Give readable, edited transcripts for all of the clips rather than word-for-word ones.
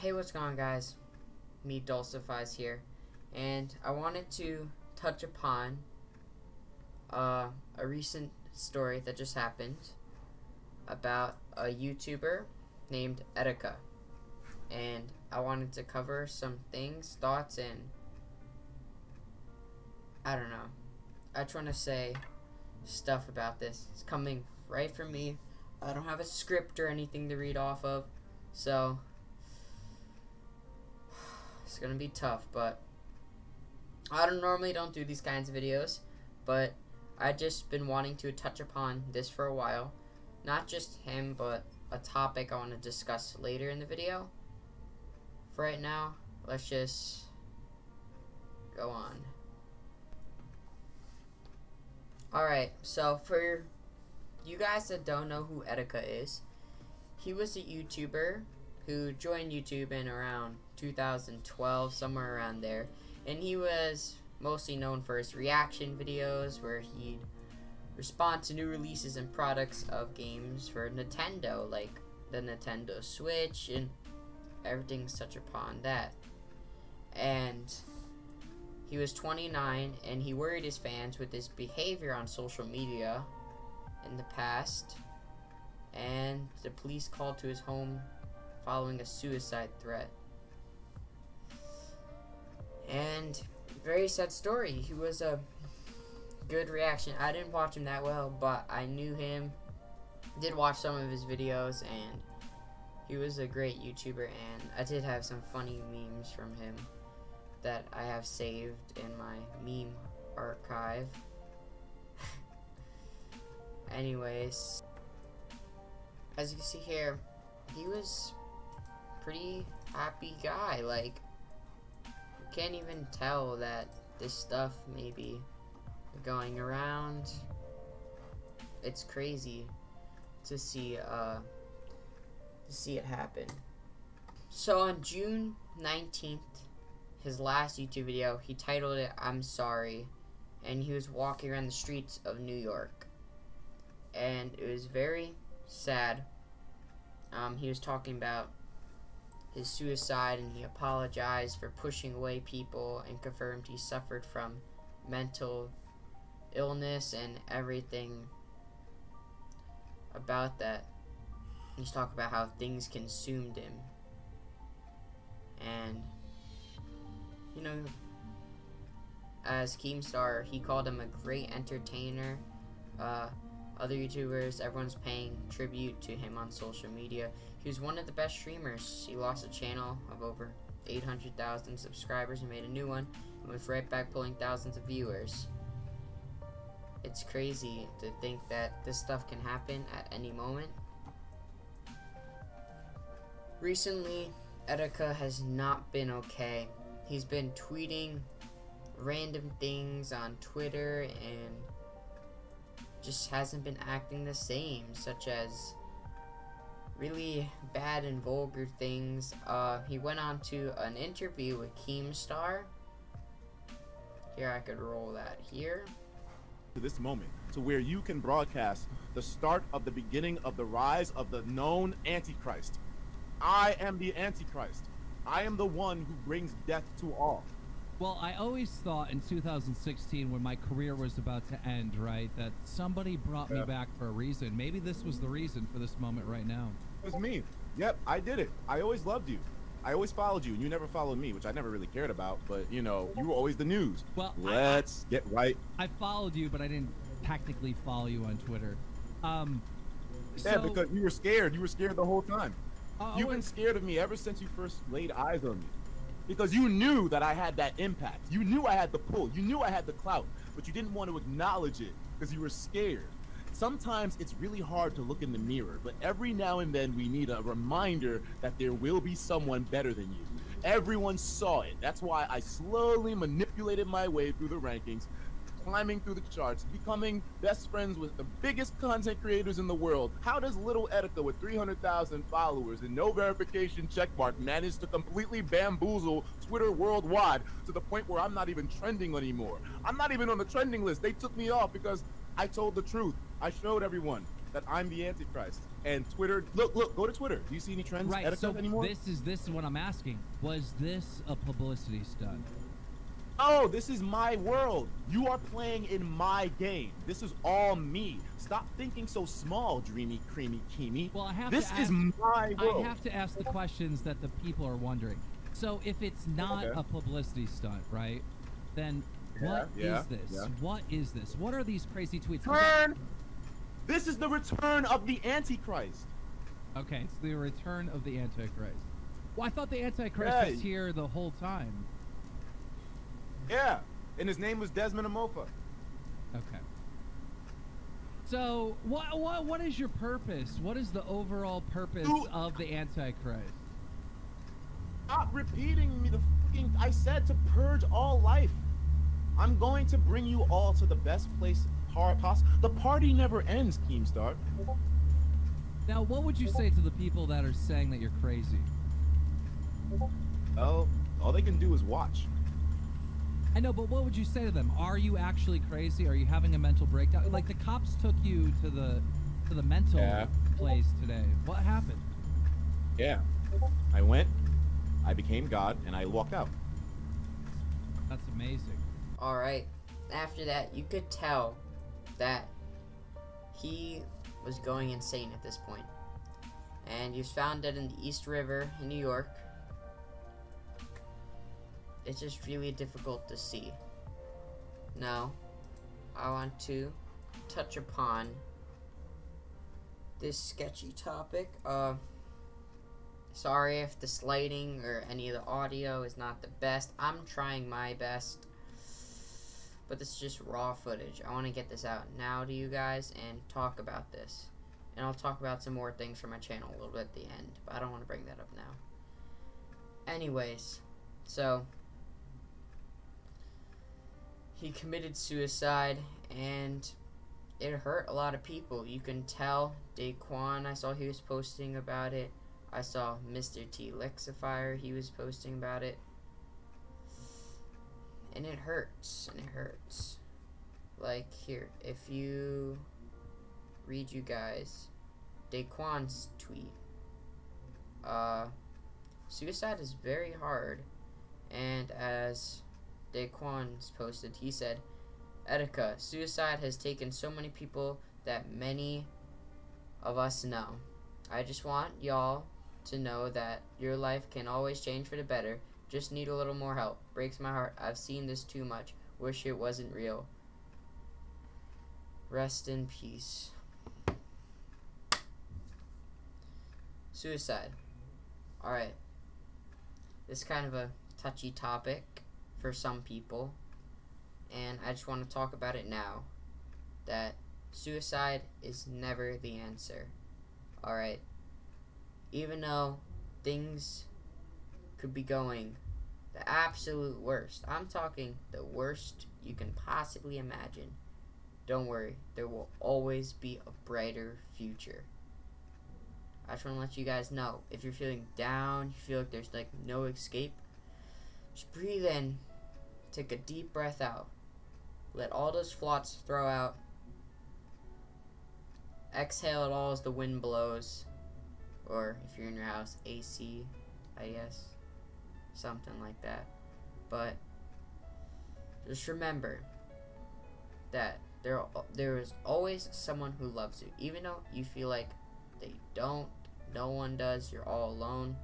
Hey, what's going on, guys? Me, dulcifyz here, and I wanted to touch upon a recent story that just happened about a YouTuber named Etika, and I wanted to cover some things, thoughts, and I don't know. I just want to say stuff about this. It's coming right from me. I don't have a script or anything to read off of, so it's gonna be tough. But I normally don't do these kinds of videos, but I just been wanting to touch upon this for a while. Not just him, but a topic I want to discuss later in the video. For right now, let's just go on. Alright, so for you guys that don't know who Etika is, he was a YouTuber who joined YouTube in around 2012, somewhere around there, and he was mostly known for his reaction videos where he'd respond to new releases and products of games for Nintendo, like the Nintendo Switch and everything such upon that. And he was 29, and he worried his fans with his behavior on social media in the past, and the police called to his home following a suicide threat. And very sad story. He was a good reaction. I didn't watch him that well, but I knew him, did watch some of his videos, and he was a great YouTuber, and I did have some funny memes from him that I have saved in my meme archive. Anyways, as you can see here, he was pretty happy guy. Like, you can't even tell that this stuff may be going around. It's crazy to see it happen. So on June 19th, his last YouTube video, he titled it "I'm Sorry," and he was walking around the streets of New York, and it was very sad. He was talking about his suicide, and he apologized for pushing away people and confirmed he suffered from mental illness and everything about that. He's talking about how things consumed him, and you know, as Keemstar, he called him a great entertainer. Other YouTubers, everyone's paying tribute to him on social media. He was one of the best streamers. He lost a channel of over 800,000 subscribers and made a new one, and was right back pulling thousands of viewers. It's crazy to think that this stuff can happen at any moment. Recently, Etika has not been okay. He's been tweeting random things on Twitter and just hasn't been acting the same, such as really bad and vulgar things. He went on to an interview with Keemstar. Here, I could roll that here. To this moment, to where you can broadcast the start of the beginning of the rise of the known Antichrist. I am the Antichrist. I am the one who brings death to all. Well, I always thought in 2016, when my career was about to end, right, that somebody brought me back for a reason. Maybe this was the reason for this moment right now. It was me. Yep, I did it. I always loved you. I always followed you, and you never followed me, which I never really cared about. But, you know, you were always the news. Well, let's get right. I followed you, but I didn't tactically follow you on Twitter. Yeah, because you were scared. You were scared the whole time. You've been scared of me ever since you first laid eyes on me. Because you knew that I had that impact. You knew I had the pull. You knew I had the clout. But you didn't want to acknowledge it because you were scared. Sometimes it's really hard to look in the mirror, but every now and then we need a reminder that there will be someone better than you. Everyone saw it. That's why I slowly manipulated my way through the rankings, climbing through the charts, becoming best friends with the biggest content creators in the world. How does little Etika with 300,000 followers and no verification checkmark manage to completely bamboozle Twitter worldwide to the point where I'm not even trending anymore? I'm not even on the trending list. They took me off because I told the truth. I showed everyone. that I'm the Antichrist. And Twitter, look, go to Twitter. Do you see any trends Right, Etika so anymore? this is what I'm asking. Was this a publicity stunt? Oh, this is my world. You are playing in my game. This is all me. Stop thinking so small, dreamy, creamy, keemy. Well, I have this to ask, is my world. I have to ask the questions that the people are wondering. So if it's not a publicity stunt, right? Then what is this? Yeah. What is this? What are these crazy tweets? Return! This is the return of the Antichrist. Okay, it's the return of the Antichrist. Well, I thought the Antichrist was here the whole time. Yeah, and his name was Desmond Amofa. Okay. So, what is your purpose? What is the overall purpose of the Antichrist? Stop repeating me the fucking... I said to purge all life. I'm going to bring you all to the best place possible. The party never ends, Keemstar. Now, what would you say to the people that are saying that you're crazy? Well, all they can do is watch. I know, but what would you say to them? Are you actually crazy? Are you having a mental breakdown? Like the cops took you to the mental place today. What happened? Yeah, I went, I became God, and I walked out. That's amazing. All right. After that, you could tell that he was going insane at this point, and he was found dead in the East River in New York. It's just really difficult to see. Now, I want to touch upon this sketchy topic. Sorry if the lighting or any of the audio is not the best. I'm trying my best, but this is just raw footage. I want to get this out now to you guys and talk about this. And I'll talk about some more things from my channel a little bit at the end, but I don't want to bring that up now. Anyways, so he committed suicide, and it hurt a lot of people. You can tell. Daquan, I saw he was posting about it. I saw Mr. T. Lexifier, he was posting about it. And it hurts, and it hurts. Like, here, if you read you guys Daquan's tweet. Suicide is very hard, and as Daquan's posted, he said, Etika, suicide has taken so many people that many of us know. I just want y'all to know that your life can always change for the better. Just need a little more help. Breaks my heart. I've seen this too much. Wish it wasn't real. Rest in peace. Suicide. Alright. This is kind of a touchy topic for some people, and I just want to talk about it now, that suicide is never the answer. Alright, even though things could be going the absolute worst, I'm talking the worst you can possibly imagine, don't worry, there will always be a brighter future. I just want to let you guys know, if you're feeling down, you feel like there's like no escape, just breathe in, take a deep breath out, let all those thoughts throw out, exhale it all as the wind blows, or if you're in your house, AC, I guess, something like that. But just remember that there is always someone who loves you, even though you feel like they don't, no one does, you're all alone.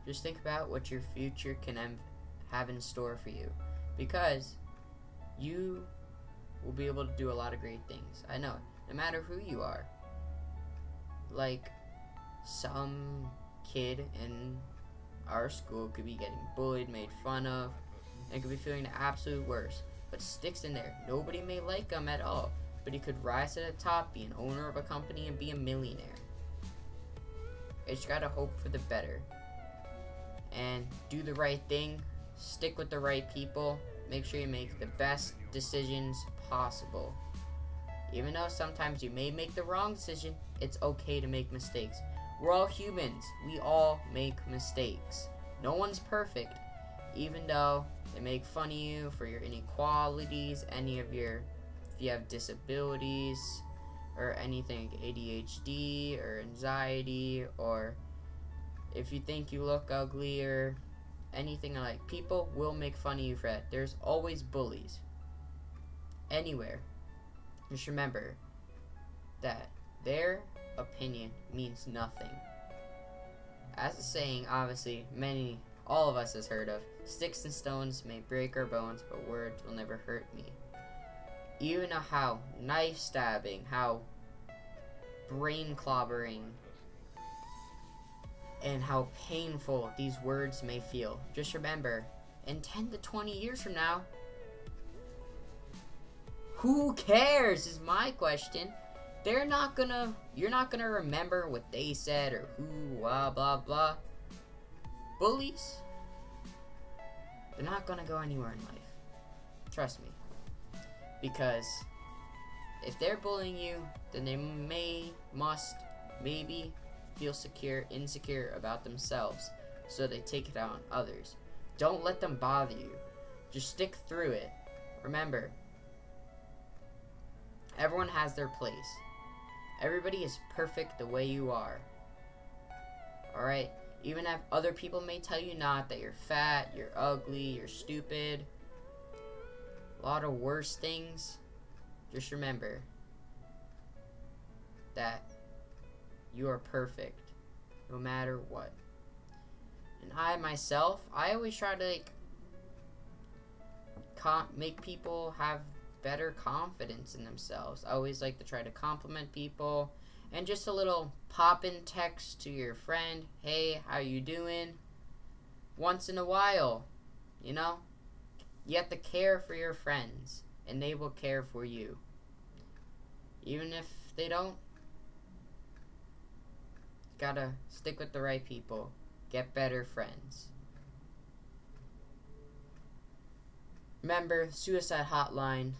Just think about what your future can have in store for you, because you will be able to do a lot of great things. I know, no matter who you are. Like, some kid in our school could be getting bullied, made fun of, and could be feeling the absolute worst, but sticks in there. Nobody may like him at all, but he could rise to the top, be an owner of a company, and be a millionaire. You just gotta hope for the better. And do the right thing, stick with the right people, make sure you make the best decisions possible. Even though sometimes you may make the wrong decision, it's okay to make mistakes. We're all humans, we all make mistakes. No one's perfect, even though they make fun of you for your inequalities, if you have disabilities, or anything, ADHD or anxiety, or if you think you look ugly or anything like, people will make fun of you for that. There's always bullies anywhere. Just remember that their opinion means nothing. As a saying, obviously, all of us has heard of, sticks and stones may break our bones, but words will never hurt me. Even how knife stabbing, how brain clobbering, and how painful these words may feel. Just remember, in 10 to 20 years from now, who cares is my question. You're not gonna remember what they said or who, blah, blah, blah. Bullies, they're not gonna go anywhere in life. Trust me. Because if they're bullying you, then they maybe feel insecure about themselves, so they take it out on others. Don't let them bother you. Just stick through it. Remember, everyone has their place. Everybody is perfect the way you are. Alright? Even if other people may tell you not, that you're fat, you're ugly, you're stupid, a lot of worse things, just remember that you are perfect, no matter what. And I, myself, I always try to, like, make people have better confidence in themselves. I always like to try to compliment people, and just a little pop-in text to your friend, hey, how you doing? Once in a while, you know? You have to care for your friends, and they will care for you. Even if they don't, you gotta stick with the right people. Get better friends. Remember, suicide hotline,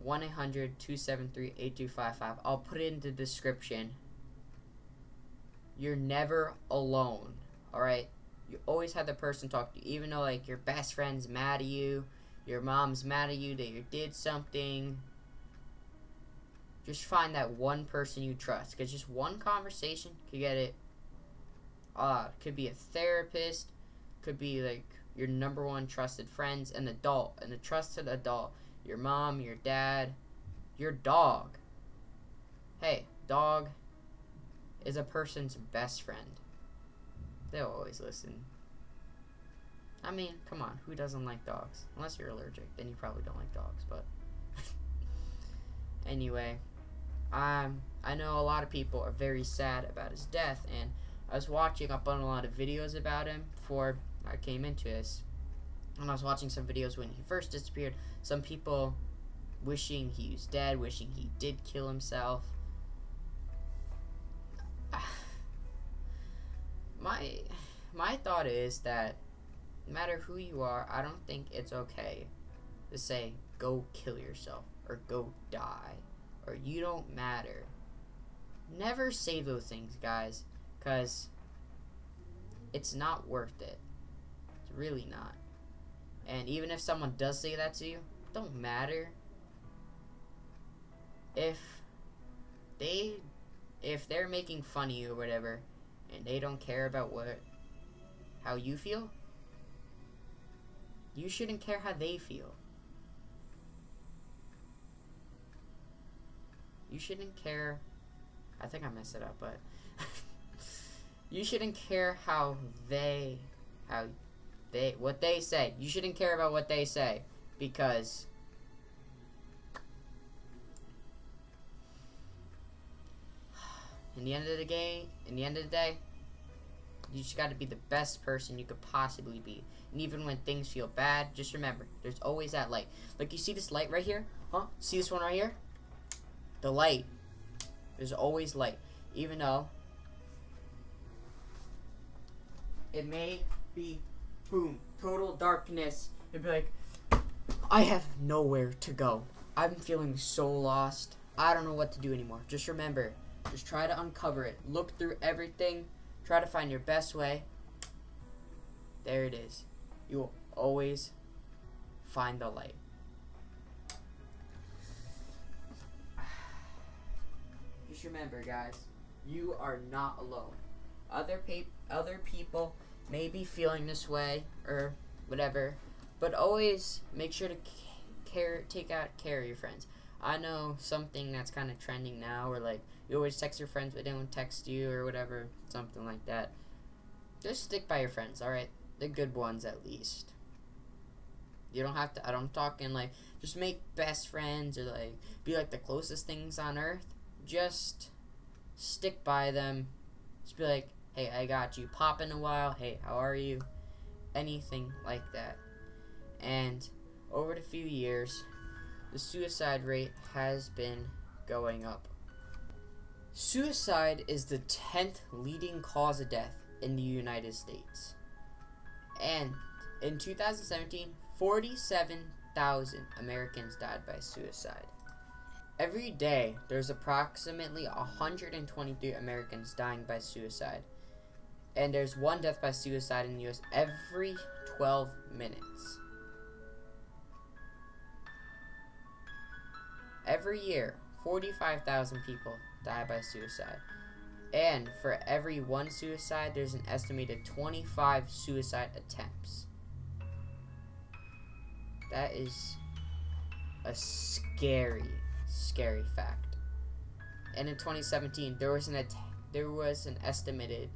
1-800-273-8255. I'll put it in the description. You're never alone, alright? You always have the person talk to you, even though, like, your best friend's mad at you, your mom's mad at you that you did something. Just find that one person you trust, because just one conversation could get it. Could be a therapist, could be, like, your number one trusted friends, an adult, and a trusted adult. Your mom, your dad, your dog. Hey, dog is a person's best friend. They'll always listen. I mean, come on, who doesn't like dogs? Unless you're allergic, then you probably don't like dogs, but anyway, I know a lot of people are very sad about his death, and I was watching up on a lot of videos about him before I came into this. And I was watching some videos when he first disappeared. Some people wishing he was dead, wishing he did kill himself. My thought is that no matter who you are, I don't think it's okay to say, go kill yourself, or go die, or you don't matter. Never say those things, guys, because it's not worth it. It's really not. And even if someone does say that to you, it don't matter. If they're making fun of you or whatever, and they don't care about how you feel, you shouldn't care how they feel. You shouldn't care. I think I messed it up, but you shouldn't care what they say. You shouldn't care about what they say, because in the end of the day, you just got to be the best person you could possibly be. And even when things feel bad, just remember, there's always that light. Like, you see this light right here? Huh? See this one right here? The light. There's always light. Even though it may be, boom, total darkness. It'd be like, I have nowhere to go. I'm feeling so lost. I don't know what to do anymore. Just remember, just try to uncover it. Look through everything. Try to find your best way. There it is. You will always find the light. just remember, guys, you are not alone. Other people may be feeling this way or whatever, but always make sure to take out care of your friends. I know something that's kind of trending now, where like you always text your friends but they don't text you or whatever, something like that. Just stick by your friends, alright? The good ones at least. You don't have to, I'm talking like, just make best friends or like, be like the closest things on earth. Just stick by them. Just be like, hey, I got you. Pop in a while. Hey, how are you? Anything like that. And over the few years, the suicide rate has been going up. Suicide is the 10th leading cause of death in the United States. And in 2017, 47,000 Americans died by suicide. Every day, there's approximately 123 Americans dying by suicide. And there's one death by suicide in the US every 12 minutes. Every year, 45,000 people die by suicide. And for every one suicide, there's an estimated 25 suicide attempts. That is a scary fact. And in 2017, there was an estimated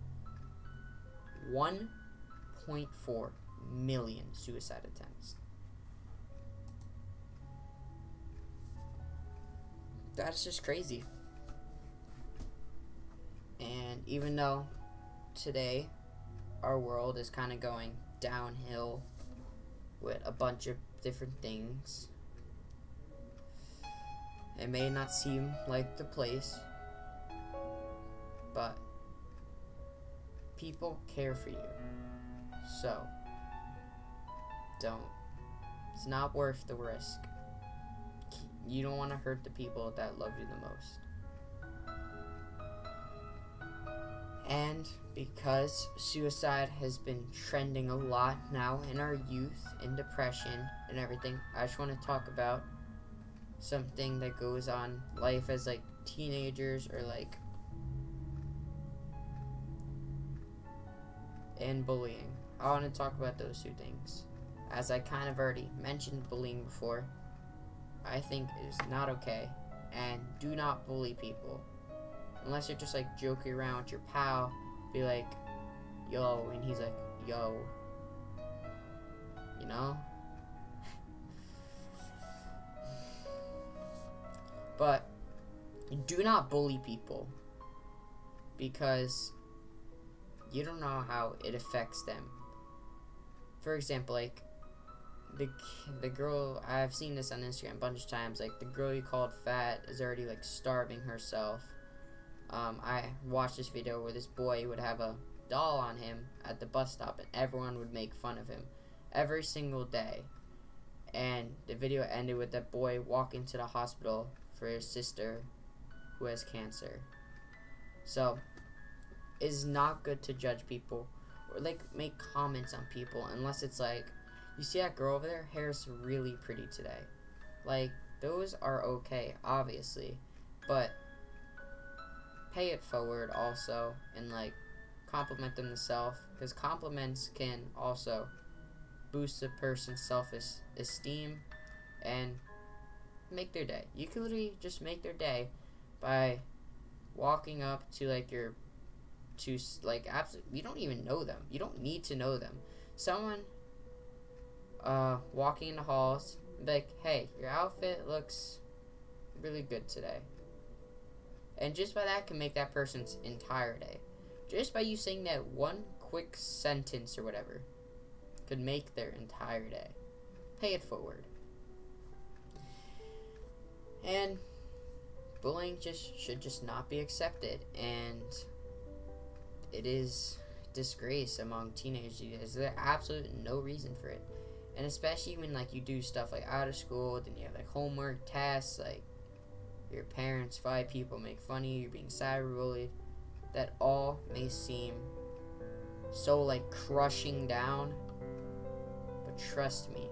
1.4 million suicide attempts. That's just crazy. And even though today our world is kind of going downhill with a bunch of different things, it may not seem like the place, but people care for you. So don't. It's not worth the risk. You don't want to hurt the people that love you the most. And because suicide has been trending a lot now in our youth, and depression and everything, I just want to talk about something that goes on life as like teenagers or like and bullying. I want to talk about those two things. As I kind of already mentioned bullying before, I think it is not okay, and do not bully people. Unless you're just like joking around with your pal, be like, yo, and he's like, yo. You know? But do not bully people, because you don't know how it affects them. For example, like the girl, I've seen this on Instagram a bunch of times, like the girl you called fat is already like starving herself. I watched this video where this boy would have a doll on him at the bus stop and everyone would make fun of him every single day. And the video ended with that boy walking to the hospital for his sister who has cancer. So it's not good to judge people or like make comments on people unless it's like, you see that girl over there? Her hair's really pretty today. Like, those are okay, obviously, but pay it forward also, and like compliment them themselves, because compliments can also boost a person's self-esteem and make their day. You can literally just make their day by walking up to like absolutely, you don't even know them. You don't need to know them. Someone walking in the halls, be like, hey, your outfit looks really good today. And just by that can make that person's entire day. Just by you saying that one quick sentence or whatever could make their entire day. Pay it forward. And bullying should just not be accepted, and it is disgrace among teenagers. There's absolutely no reason for it. And especially when like you do stuff like out of school, then you have like homework, tasks, like your parents fight, people make fun of you, you're being cyberbullied. That all may seem so like crushing down, but trust me,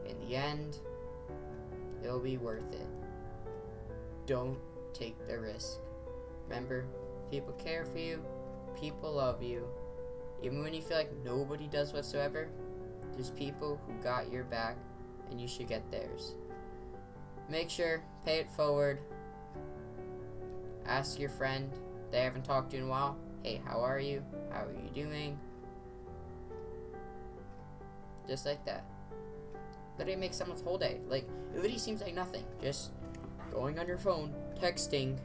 in the end, it'll be worth it. Don't take the risk. remember, people care for you, people love you. Even when you feel like nobody does whatsoever, there's people who got your back, and you should get theirs. Make sure, pay it forward. Ask your friend they haven't talked to in a while, hey, how are you? How are you doing? Just like that. Literally makes someone's whole day. Like, it literally seems like nothing. Just going on your phone, texting,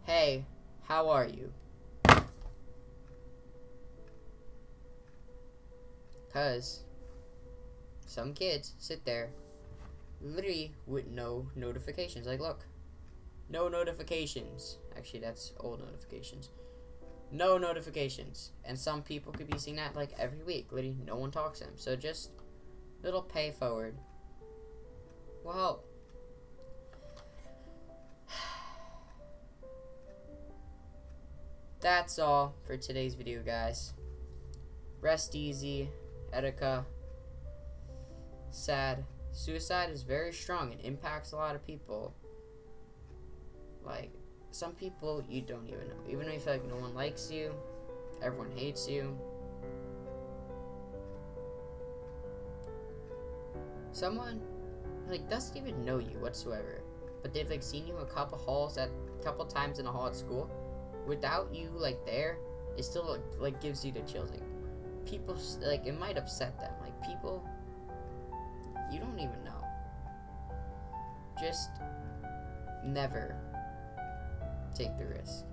hey, how are you? Because some kids sit there literally with no notifications. Like, look, no notifications. Actually, that's old notifications. No notifications. And some people could be seeing that like every week. Literally, no one talks to them. So just little pay forward will help. That's all for today's video, guys. Rest easy, Etika. Sad. Suicide is very strong and impacts a lot of people. Like, some people you don't even know. Even though you feel like no one likes you, everyone hates you. Someone, like, doesn't even know you whatsoever. But they've, like, seen you a couple times in a hall at school. Without you, like, there, it still, like gives you the chills. Like, people, like, it might upset them. Like, people you don't even know. Just never take the risk.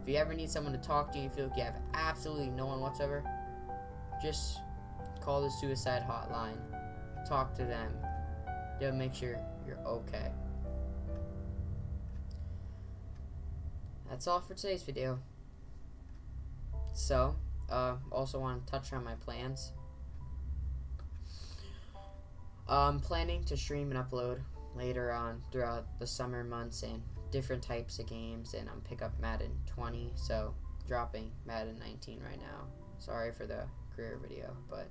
If you ever need someone to talk to, you feel like you have absolutely no one whatsoever, just call the suicide hotline. Talk to them. They'll make sure you're okay. That's all for today's video. So, also want to touch on my plans. I'm planning to stream and upload later on throughout the summer months and different types of games, and I'm pick up Madden 20, so dropping Madden 19 right now. Sorry for the career video, but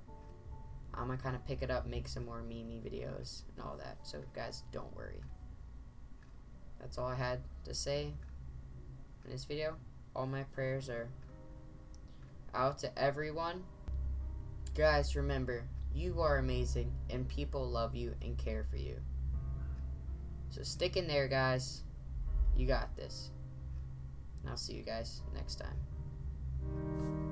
I'm gonna kind of pick it up, make some more meme videos and all that, so guys, don't worry. That's all I had to say in this video. All my prayers are out to everyone. Guys, remember, you are amazing, and people love you and care for you. So stick in there, guys. You got this. And I'll see you guys next time.